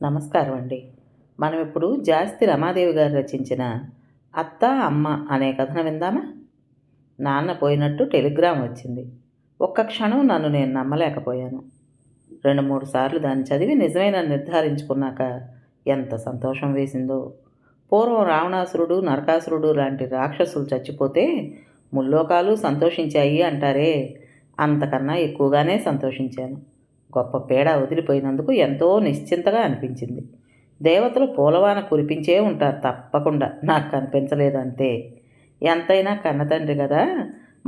నమస్కారం అండి. మనం ఇప్పుడు జాస్తి రమాదేవి గారు రచించిన 'అత్త అమ్మ' అనే కథను విందామా? నాన్న పోయినట్టు టెలిగ్రామ్ వచ్చింది. ఒక్క క్షణం నన్ను నేను నమ్మలేకపోయాను. 2-3 సార్లు దాన్ని చదివి నిజమేనని నిర్ధారించుకున్నాక ఎంత సంతోషం వేసిందో. పూర్వం రావణాసురుడు, నరకాసురుడు లాంటి రాక్షసులు చచ్చిపోతే ముల్లోకాలు సంతోషించాయి అంటారే, అంతకన్నా ఎక్కువగానే సంతోషించాను. గొప్ప పీడ వదిలిపోయినందుకు ఎంతో నిశ్చింతగా అనిపించింది. దేవతలు పూలవాన కురిపించే ఉంటారు తప్పకుండా, నాకు కనిపించలేదంతే. ఎంతైనా కన్నతండ్రి కదా,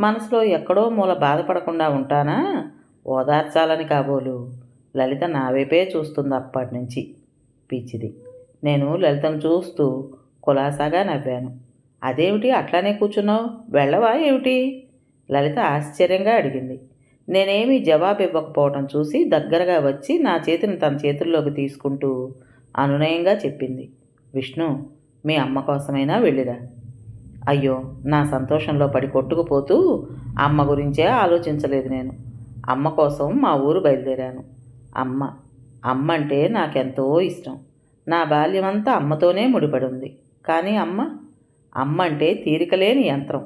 మనసులో ఎక్కడో మూల బాధపడకుండా ఉంటానా? ఓదార్చాలని కాబోలు. లలిత నా వైపే చూస్తుంది అప్పటి నుంచి. పిచ్చిది. నేను లలితను చూస్తూ కులాసాగా నవ్వాను. అదేమిటి అట్లానే కూర్చున్నావు, వెళ్ళవా ఏమిటి? లలిత ఆశ్చర్యంగా అడిగింది. నేనేమీ జవాబు ఇవ్వకపోవటం చూసి దగ్గరగా వచ్చి నా చేతిని తన చేతుల్లోకి తీసుకుంటూ అనునయంగా చెప్పింది. విష్ణు, మీ అమ్మ కోసమైనా వెళ్ళిరా. అయ్యో, నా సంతోషంలో పడి కొట్టుకుపోతూ అమ్మ గురించే ఆలోచించలేదు నేను. అమ్మ కోసం మా ఊరు బయలుదేరాను. అమ్మ అమ్మ అంటే నాకెంతో ఇష్టం. నా బాల్యమంతా అమ్మతోనే ముడిపడి ఉంది. కానీ అమ్మ అంటే తీరికలేని యంత్రం,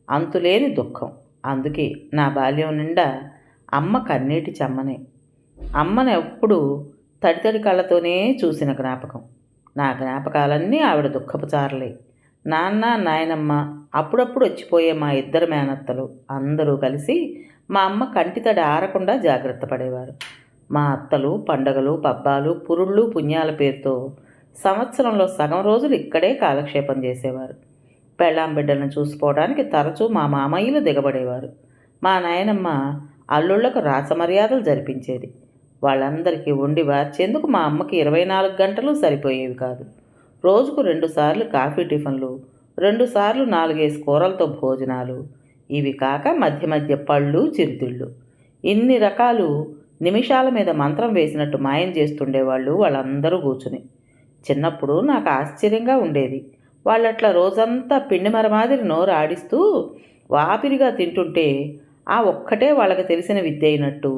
అంతులేని దుఃఖం. అందుకే నా బాల్యం నిండా అమ్మ కన్నీటి చెమ్మనే. అమ్మను ఎప్పుడు తడితడి కళ్ళతోనే చూసిన జ్ఞాపకం. నా జ్ఞాపకాలన్నీ ఆవిడ దుఃఖపు చారలే. నాన్న, నాయనమ్మ, అప్పుడప్పుడు వచ్చిపోయే మా ఇద్దరు మేనత్తలు అందరూ కలిసి మా అమ్మ కంటితడి ఆరకుండా జాగ్రత్త పడేవారు. మా అత్తలు పండగలు, పబ్బాలు, పురుళ్ళు, పుణ్యాల పేరుతో సంవత్సరంలో సగం రోజులు ఇక్కడే కాలక్షేపం చేసేవారు. పెళ్ళాం బిడ్డలను చూసుకోవడానికి తరచూ మా మామయ్యలు దిగబడేవారు. మా నాయనమ్మ అల్లుళ్లకు రాసమర్యాదలు జరిపించేది. వాళ్ళందరికీ వండి వార్చేందుకు మా అమ్మకి 24 గంటలు సరిపోయేవి కాదు. రోజుకు 2 సార్లు కాఫీ టిఫిన్లు, 2 సార్లు 4-5 కూరలతో భోజనాలు, ఇవి కాక మధ్య మధ్య పళ్ళు, చిరుతిళ్ళు. ఇన్ని రకాలు నిమిషాల మీద మంత్రం వేసినట్టు మాయం చేస్తుండేవాళ్ళు వాళ్ళందరూ కూర్చుని. చిన్నప్పుడు నాకు ఆశ్చర్యంగా ఉండేది. వాళ్ళట్లా రోజంతా పిండిమర మాదిరి నోరు ఆడిస్తూ వాపిరిగా తింటుంటే ఆ ఒక్కటే వాళ్ళకి తెలిసిన విద్య అయినట్టు,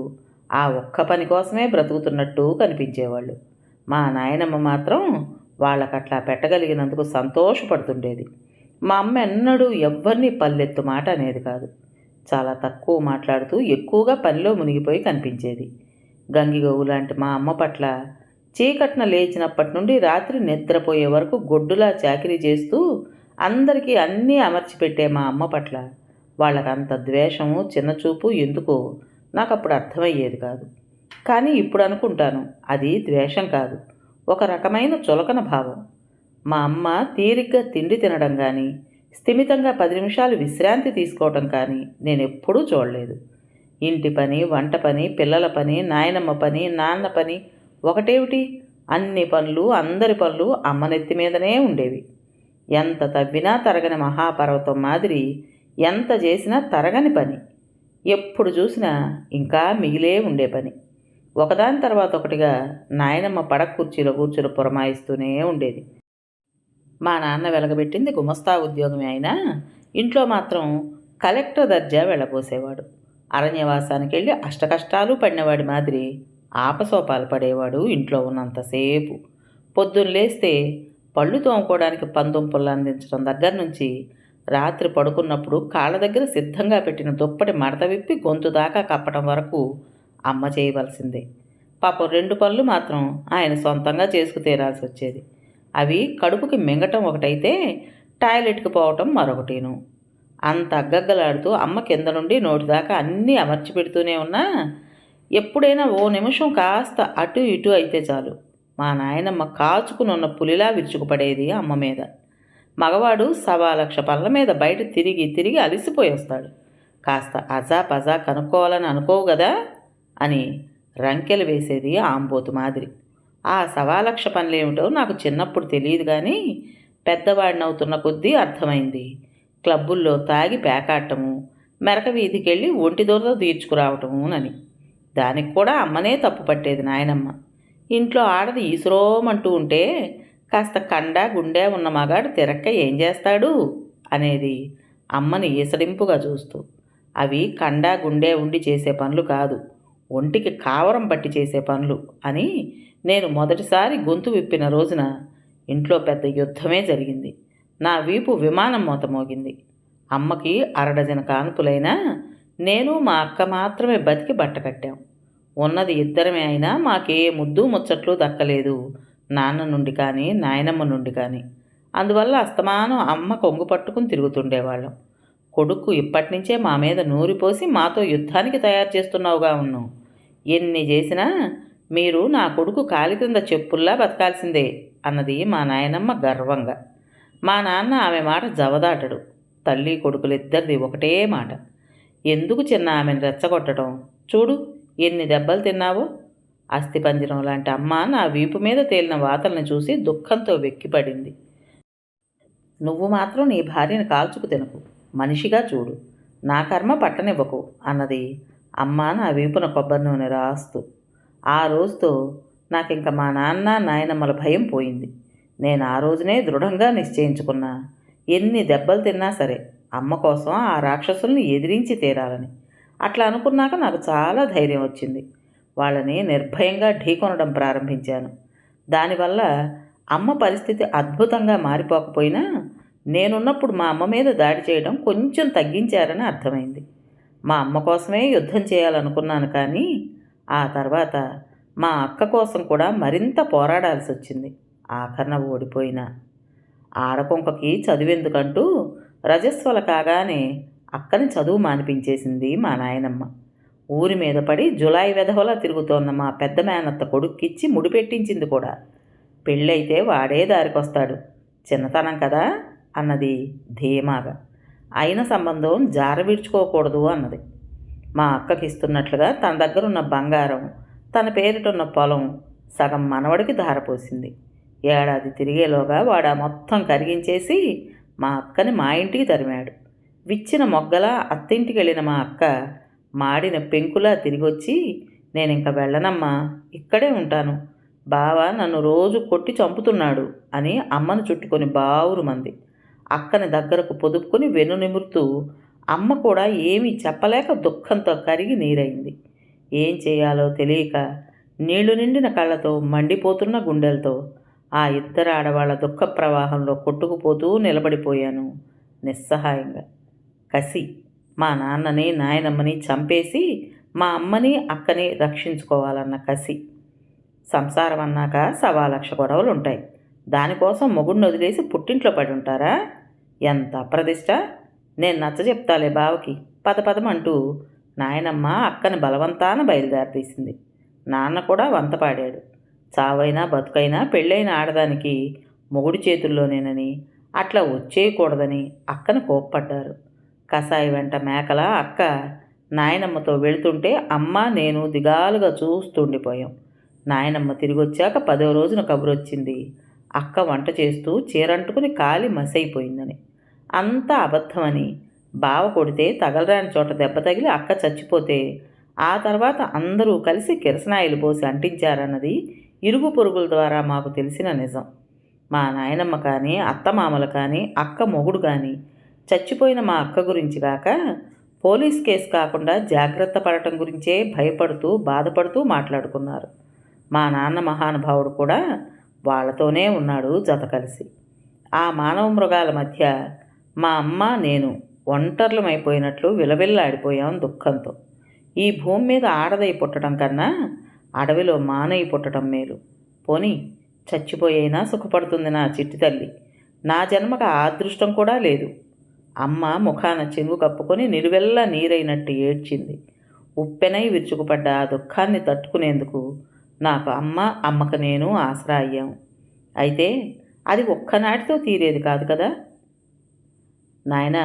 ఆ ఒక్క పని కోసమే బ్రతుకుతున్నట్టు కనిపించేవాళ్ళు. మా నాయనమ్మ మాత్రం వాళ్ళకట్లా పెట్టగలిగినందుకు సంతోషపడుతుండేది. మా అమ్మ ఎన్నడూ ఎవ్వరినీ పల్లెత్తు మాట అనేది కాదు. చాలా తక్కువ మాట్లాడుతూ ఎక్కువగా పనిలో మునిగిపోయి కనిపించేది. గంగిగోవు లాంటి మా అమ్మ పట్ల చీకట్న లేచినప్పటి నుండి రాత్రి నిద్రపోయే వరకు గొడ్డులా చాకిరీ చేస్తూ అందరికీ అన్నీ అమర్చిపెట్టే మా అమ్మ పట్ల వాళ్ళకంత ద్వేషము, చిన్నచూపు ఎందుకో నాకు అప్పుడు అర్థమయ్యేది కాదు. కానీ ఇప్పుడు అనుకుంటాను, అది ద్వేషం కాదు, ఒక రకమైన చులకన భావం. మా అమ్మ తీరిగ్గా తిండి తినడం కానీ, స్థిమితంగా 10 నిమిషాలు విశ్రాంతి తీసుకోవటం కానీ నేను ఎప్పుడూ చూడలేదు. ఇంటి పని, వంట పని, పిల్లల పని, నాయనమ్మ పని, నాన్న పని ఒకటేమిటి, అన్ని పనులు, అందరి పనులు అమ్మ నెత్తి మీదనే ఉండేవి. ఎంత తవ్వినా తరగని మహాపర్వతం మాదిరి ఎంత చేసినా తరగని పని. ఎప్పుడు చూసినా ఇంకా మిగిలే ఉండే పని. ఒకదాని తర్వాత ఒకటిగా నాయనమ్మ పడక కుర్చీలో కూర్చుని పురమాయిస్తూనే ఉండేది. మా నాన్న వెలగబెట్టింది గుమస్తా ఉద్యోగమే అయినా ఇంట్లో మాత్రం కలెక్టర్ దర్జా వెళ్ళబోసేవాడు. అరణ్యవాసానికి వెళ్ళి అష్టకష్టాలు పడినవాడి మాదిరి ఆపసోపాలు పడేవాడు ఇంట్లో ఉన్నంతసేపు. పొద్దున్న లేస్తే పళ్ళు తోముకోవడానికి పందుంపుల్ని అందించడం దగ్గర నుంచి రాత్రి పడుకున్నప్పుడు కాళ్ళ దగ్గర సిద్ధంగా పెట్టిన దుప్పటి మడత విప్పి గొంతు దాకా కప్పటం వరకు అమ్మ చేయవలసిందే. పాపం 2 పనులు మాత్రం ఆయన సొంతంగా చేసుకు తీరాల్సి వచ్చేది. అవి కడుపుకి మింగటం ఒకటైతే టాయిలెట్కి పోవటం మరొకటిను. అంత అగ్గగ్గలాడుతూ అమ్మ కింద నుండి నోటి దాకా అన్నీ అమర్చి పెడుతూనే ఉన్నా ఎప్పుడైనా ఓ నిమిషం కాస్త అటు ఇటు అయితే చాలు మా నాయనమ్మ కాచుకునున్న పులిలా విరుచుకుపడేది అమ్మ మీద. మగవాడు 1,00,000 పనుల మీద బయట తిరిగి తిరిగి అలిసిపోయి వస్తాడు. కాస్త అజా పజా కనుక్కోవాలని అనుకోవు కదా అని రంకెలు వేసేది ఆంబోతు మాదిరి. ఆ 1,00,000 పనులేమిటో నాకు చిన్నప్పుడు తెలియదు, కానీ పెద్దవాడినవుతున్న కొద్దీ అర్థమైంది. క్లబ్బుల్లో తాగి పేకాడటము, మెరక వీధికెళ్ళి ఒంటి దొరద తీర్చుకురావటము అని. దానికి కూడా అమ్మనే తప్పు పట్టేది నాయనమ్మ. ఇంట్లో ఆడది ఈసురోమంటూ ఉంటే కాస్త కండా గుండె ఉన్న మగాడు తిరక్క ఏం చేస్తాడు అనేది అమ్మని ఈసడింపుగా చూస్తూ. అవి కండా గుండె ఉండి చేసే పనులు కాదు, ఒంటికి కావరం పట్టి చేసే పనులు అని నేను మొదటిసారి గొంతు విప్పిన రోజున ఇంట్లో పెద్ద యుద్ధమే జరిగింది. నా వీపు విమానం మోత మోగింది. అమ్మకి అరడజన కాన్పులైనా నేను మా అక్క మాత్రమే బతికి బట్టకట్టాం. ఉన్నది ఇద్దరమే అయినా మాకే ముద్దు ముచ్చట్లు దక్కలేదు, నాన్న నుండి కానీ నాయనమ్మ నుండి కానీ. అందువల్ల అస్తమానం అమ్మ కొంగు పట్టుకుని తిరుగుతుండేవాళ్ళం. కొడుకు ఇప్పటినుంచే మా మీద నూరిపోసి మాతో యుద్ధానికి తయారు చేస్తున్నావుగా ఉన్నాం. ఎన్ని చేసినా మీరు నా కొడుకు కాలి క్రింద చెప్పుల్లా బతకాల్సిందే అన్నది మా నాయనమ్మ గర్వంగా. మా నాన్న ఆమె మాట జవదాటడు. తల్లి కొడుకులిద్దరిది ఒకటే మాట. ఎందుకు చిన్న ఆమెను రెచ్చగొట్టడం? చూడు ఎన్ని దెబ్బలు తిన్నావో. అస్థిపంజరం లాంటి అమ్మ నా వీపు మీద తేలిన వాతల్ని చూసి దుఃఖంతో వెక్కిపడింది. నువ్వు మాత్రం నీ భార్యను కాల్చుకు తినకు, మనిషిగా చూడు, నా కర్మ పట్టనివ్వకు అన్నది అమ్మ నా వీపున కొబ్బరి నూనె రాస్తూ. ఆ రోజుతో నాకింక మా నాన్న నాయనమ్మల భయం పోయింది. నేను ఆ రోజునే దృఢంగా నిశ్చయించుకున్నా, ఎన్ని దెబ్బలు తిన్నా సరే అమ్మ కోసం ఆ రాక్షసుల్ని ఎదిరించి తీరాలని. అట్లా అనుకున్నాక నాకు చాలా ధైర్యం వచ్చింది. వాళ్ళని నిర్భయంగా ఢీకొనడం ప్రారంభించాను. దానివల్ల అమ్మ పరిస్థితి అద్భుతంగా మారిపోకపోయినా నేనున్నప్పుడు మా అమ్మ మీద దాడి చేయడం కొంచెం తగ్గించారని అర్థమైంది. మా అమ్మ కోసమే యుద్ధం చేయాలనుకున్నాను, కానీ ఆ తర్వాత మా అక్క కోసం కూడా మరింత పోరాడాల్సి వచ్చింది. ఆఖరణ ఓడిపోయినా. ఆడకొంకకి చదువెందుకంటూ రజస్వల కాగానే అక్కని చదువు మానిపించేసింది మా నాయనమ్మ. ఊరి మీద పడి జులాయి వెధవలా తిరుగుతోన్న మా పెద్ద మేనత్త కొడుక్కిచ్చి ముడిపెట్టించింది కూడా. పెళ్ళైతే వాడే దారికొస్తాడు, చిన్నతనం కదా అన్నది ధీమాగా. అయిన సంబంధం జార విడుచుకోకూడదు అన్నది. మా అక్కకి ఇస్తున్నట్లుగా తన దగ్గరున్న బంగారం, తన పేరిటున్న పొలం సగం మనవడికి ధారపోసింది. ఏడాది తిరిగేలోగా వాడు మొత్తం కరిగించేసి మా అక్కని మా ఇంటికి తరిమాడు. విచ్చిన మొగ్గలా అత్తింటికి వెళ్ళిన మా అక్క మాడిన పెంకులా తిరిగొచ్చి, నేనింక వెళ్ళనమ్మా, ఇక్కడే ఉంటాను, బావ నన్ను రోజు కొట్టి చంపుతున్నాడు అని అమ్మను చుట్టుకొని బావురుమంది. అక్కని దగ్గరకు పొదుపుకొని వెను నిమురుతూ అమ్మ కూడా ఏమీ చెప్పలేక దుఃఖంతో కరిగి నీరైంది. ఏం చేయాలో తెలియక నీళ్లు నిండిన కళ్ళతో మండిపోతున్న గుండెలతో ఆ ఇద్దరు ఆడవాళ్ల దుఃఖ ప్రవాహంలో కొట్టుకుపోతూ నిలబడిపోయాను నిస్సహాయంగా. కసి, మా నాన్నని నాయనమ్మని చంపేసి మా అమ్మని అక్కని రక్షించుకోవాలన్న కసి. సంసారం అన్నాక 1,00,000 గొడవలు ఉంటాయి. దానికోసం మొగుడిని వదిలేసి పుట్టింట్లో పడి ఉంటారా? ఎంత అప్రదిష్ట! నేను నచ్చ చెప్తాలే బావకి, పదపదమంటూ నాయనమ్మ అక్కని బలవంతాన బయలుదేరతీసింది. నాన్న కూడా వంతపాడాడు. చావైనా బతుకైనా పెళ్ళైన ఆడదానికి మొగుడి చేతుల్లోనేనని, అట్లా వచ్చేయకూడదని అక్కను కోప్పడ్డారు. కసాయి వెంట మేకల అక్క నాయనమ్మతో వెళుతుంటే అమ్మ నేను దిగాలుగా చూస్తుండిపోయాం. నాయనమ్మ తిరిగొచ్చాక 10వ రోజున కబురొచ్చింది, అక్క వంట చేస్తూ చీరంటుకుని కాలి మసైపోయిందని. అంతా అబద్ధమని, బావ కొడితే తగలరాని చోట దెబ్బ తగిలి అక్క చచ్చిపోతే ఆ తర్వాత అందరూ కలిసి కిరసనాయిలు పోసి అంటించారన్నది ఇరుగు పొరుగుల ద్వారా మాకు తెలిసిన నిజం. మా నాయనమ్మ కానీ అత్తమామలు కానీ అక్క మొగుడు కానీ చచ్చిపోయిన మా అక్క గురించి కాక పోలీస్ కేసు కాకుండా జాగ్రత్త పడటం గురించే భయపడుతూ బాధపడుతూ మాట్లాడుకున్నారు. మా నాన్న మహానుభావుడు కూడా వాళ్ళతోనే ఉన్నాడు జత కలిసి. ఆ మానవ మృగాల మధ్య మా అమ్మ నేను ఒంటర్లమైపోయినట్లు విలవిల్లాడిపోయాం దుఃఖంతో. ఈ భూమి మీద ఆడదై పుట్టడం కన్నా అడవిలో మానయి పుట్టడం మేలు. పోనీ చచ్చిపోయైనా సుఖపడుతుంది నా చిట్టి తల్లి. నా జన్మకు ఆ అదృష్టం కూడా లేదు. అమ్మ ముఖాన చెనుగు కప్పుకొని నిలువెల్లా నీరైనట్టు ఏడ్చింది. ఉప్పెనై విరుచుకుపడ్డ ఆ దుఃఖాన్ని తట్టుకునేందుకు నాకు అమ్మకు నేను ఆసరా అయ్యాం. అయితే అది ఒక్కనాటితో తీరేది కాదు కదా. నాయనా,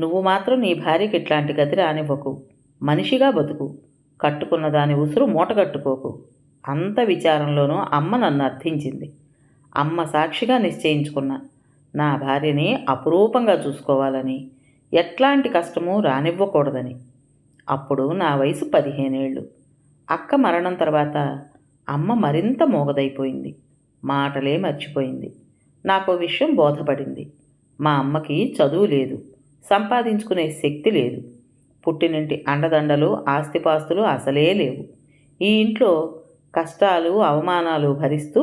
నువ్వు మాత్రం నీ భార్యకి ఇట్లాంటి గతి రానివ్వకు, మనిషిగా బతుకు, కట్టుకున్న దాని ఉసురు మూటగట్టుకోకు. అంత విచారంలోనూ అమ్మ నన్ను అర్థించింది. అమ్మ సాక్షిగా నిశ్చయించుకున్నా, నా భార్యని అపురూపంగా చూసుకోవాలని, ఎట్లాంటి కష్టమూ రానివ్వకూడదని. అప్పుడు నా వయసు 15 ఏళ్ళు. అక్క మరణం తర్వాత అమ్మ మరింత మోగదైపోయింది. మాటలే మర్చిపోయింది. నాకు విషయం బోధపడింది. మా అమ్మకి చదువు లేదు, సంపాదించుకునే శక్తి లేదు, పుట్టినింటి అండదండలు ఆస్తిపాస్తులు అసలే లేవు. ఈ ఇంట్లో కష్టాలు అవమానాలు భరిస్తూ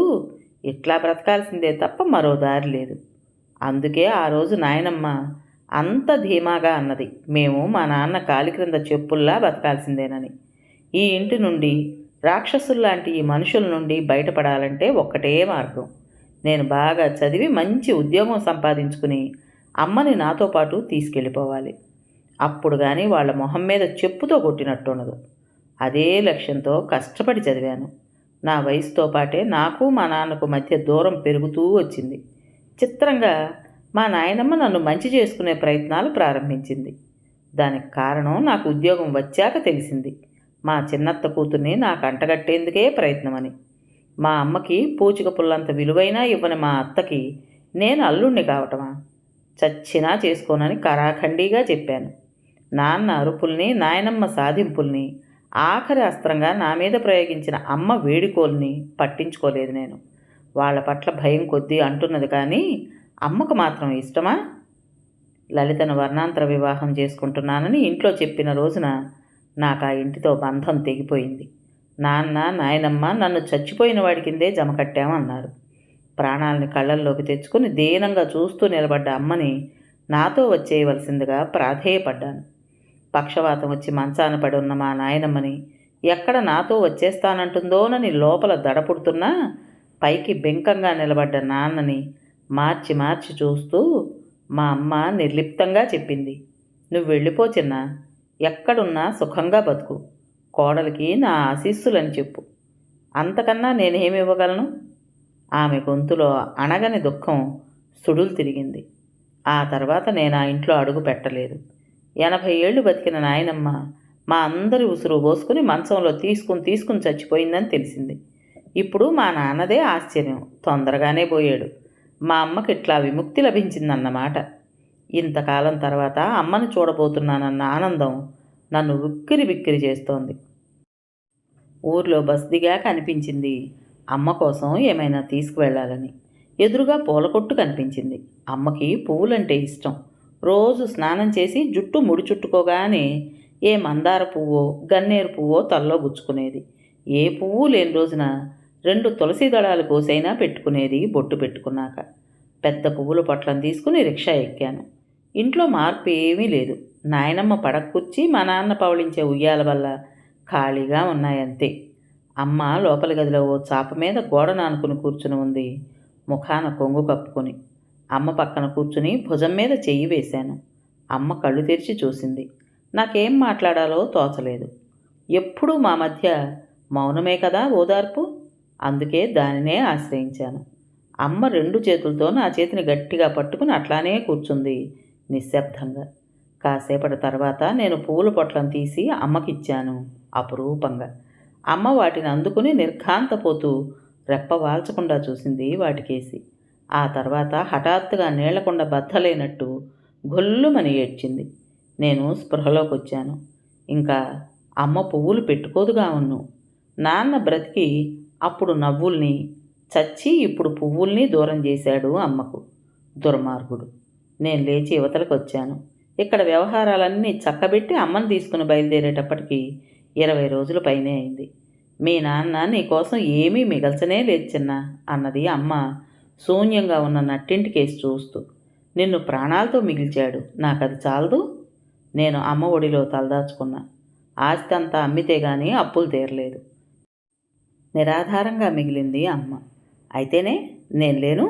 ఇట్లా బ్రతకాల్సిందే తప్ప మరో దారి లేదు. అందుకే ఆ రోజు నాయనమ్మ అంత ధీమాగా అన్నది, మేము మా నాన్న కాలి క్రింద చెప్పుల్లా బతకాల్సిందేనని. ఈ ఇంటి నుండి, రాక్షసుల్లాంటి ఈ మనుషుల నుండి బయటపడాలంటే ఒక్కటే మార్గం. నేను బాగా చదివి మంచి ఉద్యోగం సంపాదించుకుని అమ్మని నాతో పాటు తీసుకెళ్ళిపోవాలి. అప్పుడు కానీ వాళ్ళ మొహం మీద చెప్పుతో కొట్టినట్టుండదు. అదే లక్ష్యంతో కష్టపడి చదివాను. నా వయసుతో పాటే నాకు మా నాన్నకు మధ్య దూరం పెరుగుతూ వచ్చింది. చిత్రంగా మా నాయనమ్మ నన్ను మంచి చేసుకునే ప్రయత్నాలు ప్రారంభించింది. దానికి కారణం నాకు ఉద్యోగం వచ్చాక తెలిసింది. మా చిన్నత్త కూతుర్ని నాకు అంటగట్టేందుకే ప్రయత్నమని. మా అమ్మకి పూచిక పుల్లంత విలువైనా ఇవ్వని మా అత్తకి నేను అల్లుణ్ణి కావటమా? చచ్చినా చేసుకోనని కరాఖండిగా చెప్పాను. నాన్న అరుపుల్ని, నాయనమ్మ సాధింపుల్ని, ఆఖరి అస్త్రంగా నా మీద ప్రయోగించిన అమ్మ వేడుకోల్ని పట్టించుకోలేదు నేను. వాళ్ళ పట్ల భయం కొద్దీ అంటున్నది కానీ అమ్మకు మాత్రం ఇష్టమా? లలితను వర్ణాంతర వివాహం చేసుకుంటున్నానని ఇంట్లో చెప్పిన రోజున నాకు ఆ ఇంటితో బంధం తెగిపోయింది. నాన్న, నాయనమ్మ నన్ను చచ్చిపోయిన వాడి కిందే జమకట్టామన్నారు. ప్రాణాలని కళ్ళల్లోకి తెచ్చుకుని దీనంగా చూస్తూ నిలబడ్డ అమ్మని నాతో వచ్చేయవలసిందిగా ప్రాధేయపడ్డాను. పక్షవాతం వచ్చి మంచాన పడి ఉన్న మా నాయనమ్మని ఎక్కడ నాతో వచ్చేస్తానంటుందోనని లోపల దడపుడుతున్నా పైకి బెంకంగా నిలబడ్డ నాన్నని మార్చి మార్చి చూస్తూ మా అమ్మ నిర్లిప్తంగా చెప్పింది, నువ్వు వెళ్ళిపో చిన్నా, ఎక్కడున్నా సుఖంగా బతుకు, కోడలికి నా ఆశీస్సులని చెప్పు. అంతకన్నా నేనేమి ఇవ్వగలను? ఆమె గొంతులో అణగని దుఃఖం సుడులు తిరిగింది. ఆ తర్వాత నేను ఆ ఇంట్లో అడుగు పెట్టలేదు. 80 ఏళ్ళు బతికిన నాయనమ్మ మా అందరి ఉసురు పోసుకుని మంచంలో తీసుకుని చచ్చిపోయిందని తెలిసింది. ఇప్పుడు మా నాన్నదే ఆశ్చర్యం, తొందరగానే పోయాడు. మా అమ్మకి ఇట్లా విముక్తి లభించిందన్నమాట. ఇంతకాలం తర్వాత అమ్మను చూడబోతున్నానన్న ఆనందం నన్ను ఉక్కిరి బిక్కిరి చేస్తోంది. ఊర్లో బస్ దిగాక అనిపించింది అమ్మ కోసం ఏమైనా తీసుకువెళ్ళాలని. ఎదురుగా పూల కొట్టు కనిపించింది. అమ్మకి పువ్వులంటే ఇష్టం. రోజు స్నానం చేసి జుట్టు ముడి చుట్టుకోగానే ఏ మందార పువ్వో గన్నేరు పువ్వో తల్లో గుచ్చుకునేది. ఏ పువ్వు లేని రోజున 2 తులసి దళాలు కోసైనా పెట్టుకునేది బొట్టు పెట్టుకున్నాక. పెద్ద పువ్వుల పొట్లను తీసుకుని రిక్షా ఎక్కాను. ఇంట్లో మార్పు ఏమీ లేదు. నాయనమ్మ పడక్కుర్చి మా నాన్న పవళించే ఉయ్యాల వల్ల ఖాళీగా ఉన్నాయంతే. అమ్మ లోపలి గదిలో ఓ చాప మీద గోడ నానుకుని కూర్చుని ఉంది, ముఖాన కొంగు కప్పుకొని. అమ్మ పక్కన కూర్చుని భుజం మీద చెయ్యి వేశాను. అమ్మ కళ్ళు తెరిచి చూసింది. నాకేం మాట్లాడాలో తోచలేదు. ఎప్పుడూ మా మధ్య మౌనమే కదా ఓదార్పు. అందుకే దానినే ఆశ్రయించాను. అమ్మ 2 చేతులతో నా చేతిని గట్టిగా పట్టుకుని అట్లానే కూర్చుంది నిశ్శబ్దంగా. కాసేపటి తర్వాత నేను పువ్వుల పొట్లను తీసి అమ్మకిచ్చాను అపురూపంగా. అమ్మ వాటిని అందుకుని నిర్ఘాంతపోతూ రెప్ప వాల్చకుండా చూసింది వాటికేసి. ఆ తర్వాత హఠాత్తుగా నీళ్లకుండా బద్దలైనట్టు గొల్లుమని ఏడ్చింది. నేను స్పృహలోకి వచ్చాను. ఇంకా అమ్మ పువ్వులు పెట్టుకోదుగా ఉన్ను. నాన్న బ్రతికి అప్పుడు నవ్వుల్ని, చచ్చి ఇప్పుడు పువ్వుల్ని దూరం చేశాడు అమ్మకు. దుర్మార్గుడు. నేను లేచి యువతలకు వచ్చాను. ఇక్కడ వ్యవహారాలన్నీ చక్కబెట్టి అమ్మని తీసుకుని బయలుదేరేటప్పటికి 20 రోజుల పైనే అయింది. మీ నాన్న నీకోసం ఏమీ మిగల్చనే లేదు చిన్న అన్నది అమ్మ శూన్యంగా ఉన్న నట్టింటికేసి చూస్తూ. నిన్ను ప్రాణాలతో మిగిల్చాడు, నాకది చాలదు. నేను అమ్మ ఒడిలో తలదాచుకున్నా. ఆస్తి అంతా అమ్మితే గానీ అప్పులు తీరలేదు. నిరాధారంగా మిగిలింది అమ్మ. అయితేనే నేను లేను.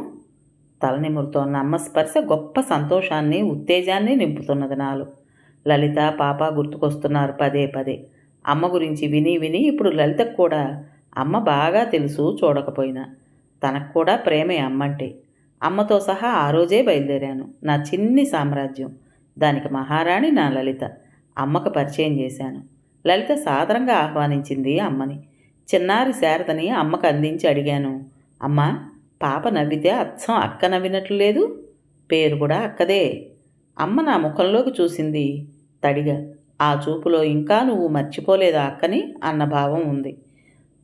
తలనిమురుతోన్న అమ్మ స్పర్శ గొప్ప సంతోషాన్ని, ఉత్తేజాన్ని నింపుతున్నది నాలో. లలిత, పాప గుర్తుకొస్తున్నారు పదే పదే. అమ్మ గురించి విని విని ఇప్పుడు లలితకు కూడా అమ్మ బాగా తెలుసు చూడకపోయినా. తనకు కూడా ప్రేమే అమ్మంటే. అమ్మతో సహా ఆ రోజే బయలుదేరాను. నా చిన్ని సామ్రాజ్యం, దానికి మహారాణి నా లలిత. అమ్మకు పరిచయం చేశాను. లలిత సాదరంగా ఆహ్వానించింది అమ్మని. చిన్నారి శారదని అమ్మకు అందించి అడిగాను, అమ్మా, పాప నవ్వితే అచ్చం అక్క నవ్వినట్లు లేదు, పేరు కూడా అక్కదే. అమ్మ నా ముఖంలోకి చూసింది తడిగా. ఆ చూపులో ఇంకా నువ్వు మర్చిపోలేదా అక్కని అన్న భావం ఉంది.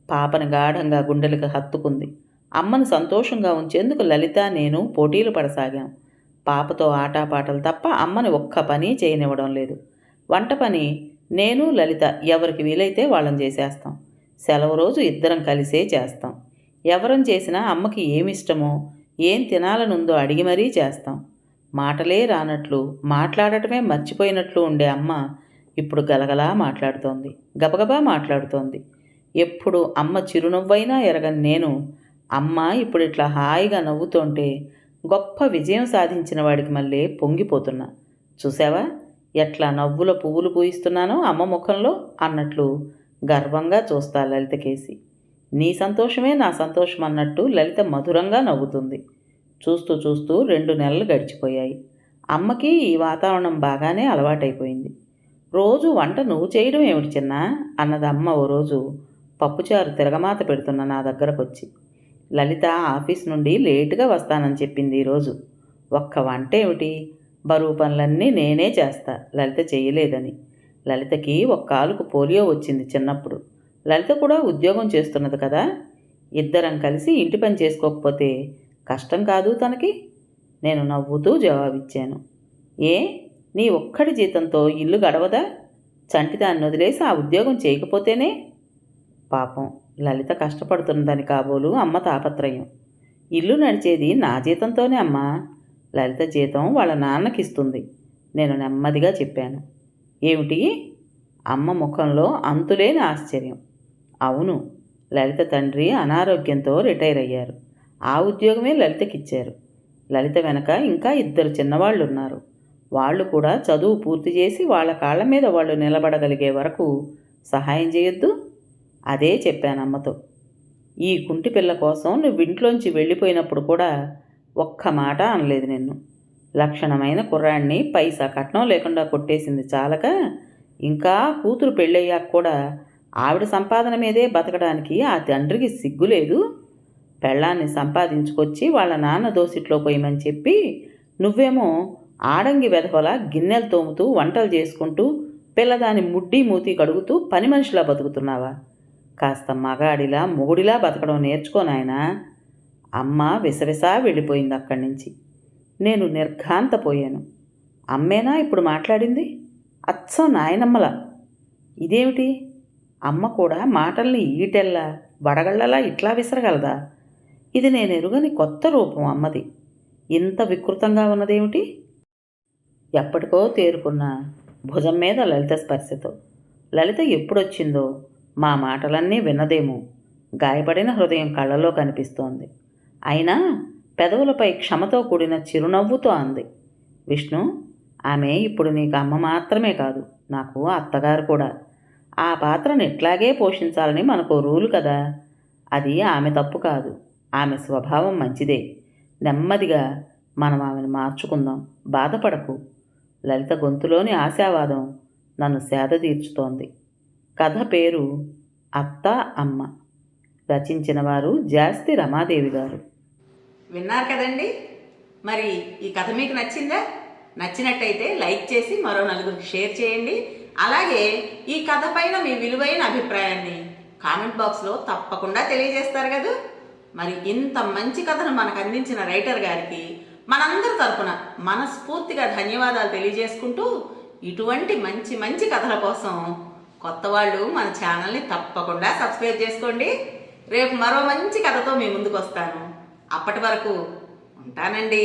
పాపని గాఢంగా గుండెలకు హత్తుకుంది. అమ్మను సంతోషంగా ఉంచేందుకు లలిత, నేను పోటీలు పడసాగాం. పాపతో ఆటాపాటలు తప్ప అమ్మని ఒక్క పని చేయనివ్వడం లేదు. వంట పని నేను, లలిత ఎవరికి వీలైతే వాళ్ళని చేసేస్తాం. సెలవు రోజు ఇద్దరం కలిసే చేస్తాం. ఎవరం చేసినా అమ్మకి ఏమిష్టమో, ఏం తినాలనుందో అడిగి మరీ చేస్తాం. మాటలే రానట్లు, మాట్లాడటమే మర్చిపోయినట్లు ఉండే అమ్మ ఇప్పుడు గలగలా మాట్లాడుతోంది, గబగబా మాట్లాడుతోంది. ఎప్పుడు అమ్మ చిరునవ్వైనా ఎరగని నేను అమ్మ ఇప్పుడు ఇట్లా హాయిగా నవ్వుతుంటే గొప్ప విజయం సాధించిన వాడికి మళ్ళీ పొంగిపోతున్నా. చూసావా ఎట్లా నవ్వుల పువ్వులు పూయిస్తున్నానో అమ్మ ముఖంలో అన్నట్లు గర్వంగా చూస్తా లలితకేసి. నీ సంతోషమే నా సంతోషం అన్నట్టు లలిత మధురంగా నవ్వుతుంది. చూస్తూ చూస్తూ 2 నెలలు గడిచిపోయాయి. అమ్మకి ఈ వాతావరణం బాగానే అలవాటైపోయింది. రోజు వంట నువ్వు చేయడం ఏమిటి చిన్నా అన్నది అమ్మ ఓ రోజు పప్పుచారు తిరగమాత పెడుతున్న నా దగ్గరకొచ్చి. లలిత ఆఫీస్ నుండి లేటుగా వస్తానని చెప్పింది ఈరోజు. ఒక్క వంట ఏమిటి, బరువు పనులన్నీ నేనే చేస్తా, లలిత చేయలేదని. లలితకి ఒక కాలుకు పోలియో వచ్చింది చిన్నప్పుడు. లలిత కూడా ఉద్యోగం చేస్తున్నది కదా. ఇద్దరం కలిసి ఇంటి పని చేసుకోకపోతే కష్టం కాదు తనకి. నేను నవ్వుతూ జవాబిచ్చాను. ఏ నీ ఒక్కడి జీతంతో ఇల్లు గడవదా? చంటిదాన్ని వదిలేసి ఆ ఉద్యోగం చేయకపోతేనే? పాపం లలిత కష్టపడుతున్నదని కాబోలు అమ్మ తాపత్రయం. ఇల్లు నడిచేది నా జీతంతోనే అమ్మా. లలిత జీతం వాళ్ళ నాన్నకిస్తుంది, నేను నెమ్మదిగా చెప్పాను. ఏమిటి? అమ్మ ముఖంలో అంతులేని ఆశ్చర్యం. అవును, లలిత తండ్రి అనారోగ్యంతో రిటైర్ అయ్యారు. ఆ ఉద్యోగమే లలితకిచ్చారు. లలిత వెనక ఇంకా 2 చిన్నవాళ్ళు ఉన్నారు. వాళ్ళు కూడా చదువు పూర్తి చేసి వాళ్ళ కాళ్ళ మీద వాళ్ళు నిలబడగలిగే వరకు సహాయం చేయొద్దు? అదే చెప్పాను అమ్మతో. ఈ కుంటి పిల్ల కోసం నువ్వు ఇంట్లోంచి వెళ్ళిపోయినప్పుడు కూడా ఒక్క మాట అనలేదు నిన్ను. లక్షణమైన కుర్రాడిని పైసా కట్నం లేకుండా కొట్టేసింది చాలక ఇంకా కూతురు పెళ్ళయ్యాక కూడా ఆవిడ సంపాదన మీదే బతకడానికి ఆ తండ్రికి సిగ్గులేదు? పెళ్ళాన్ని సంపాదించుకొచ్చి వాళ్ళ నాన్న దోసిట్లో పోయమని చెప్పి నువ్వేమో ఆడంగి వెధవలా గిన్నెలు తోముతూ వంటలు చేసుకుంటూ పిల్లదాని ముడ్డి మూతి కడుగుతూ పని మనిషిలా బతుకుతున్నావా? కాస్త మగాడిలా మొగుడిలా బతకడం నేర్చుకో నాయనా. అమ్మ విసవిసా వెళ్ళిపోయింది అక్కడి నుంచి. నేను నిర్ఘాంతపోయాను. అమ్మేనా ఇప్పుడు మాట్లాడింది? అచ్చం నాయనమ్మలా. ఇదేమిటి? అమ్మ కూడా మాటల్ని ఈటెల్లా వడగళ్ళలా ఇట్లా విసరగలదా? ఇది నేను ఎరుగని కొత్త రూపం అమ్మది. ఇంత వికృతంగా ఉన్నదేమిటి? ఎప్పటికో తేరుకున్న భుజం మీద లలిత స్పర్శతో. లలిత ఎప్పుడొచ్చిందో మా మాటలన్నీ విన్నదేమో. గాయపడిన హృదయం కళ్ళలో కనిపిస్తోంది. అయినా పెదవులపై క్షమతో కూడిన చిరునవ్వుతో అంది. విష్ణు, ఆమె ఇప్పుడు నీకు అమ్మ మాత్రమే కాదు, నాకు అత్తగారు కూడా. ఆ పాత్రను ఇట్లాగే పోషించాలని మనకు రూలు కదా. అది ఆమె తప్పు కాదు, ఆమె స్వభావం మంచిదే. నెమ్మదిగా మనం ఆమెను మార్చుకుందాం, బాధపడకు. లలిత గొంతులోని ఆశావాదం నన్ను సేద తీర్చుతోంది. కథ పేరు అత్త అమ్మ. రచించిన వారు జాస్తి రమాదేవి గారు. విన్నారు కదండి. మరి ఈ కథ మీకు నచ్చిందా? నచ్చినట్టయితే లైక్ చేసి మరో నలుగురికి షేర్ చేయండి. అలాగే ఈ కథ పైన మీ విలువైన అభిప్రాయాన్ని కామెంట్ బాక్స్లో తప్పకుండా తెలియజేస్తారు కదా. మరి ఇంత మంచి కథను మనకు అందించిన రైటర్ గారికి మనందరి తరపున మనస్ఫూర్తిగా ధన్యవాదాలు తెలియజేసుకుంటూ, ఇటువంటి మంచి మంచి కథల కోసం కొత్త వాళ్ళు మన ఛానల్ని తప్పకుండా సబ్స్క్రైబ్ చేసుకోండి. రేపు మరో మంచి కథతో మీ ముందుకు వస్తాను. అప్పటి వరకు ఉంటానండి.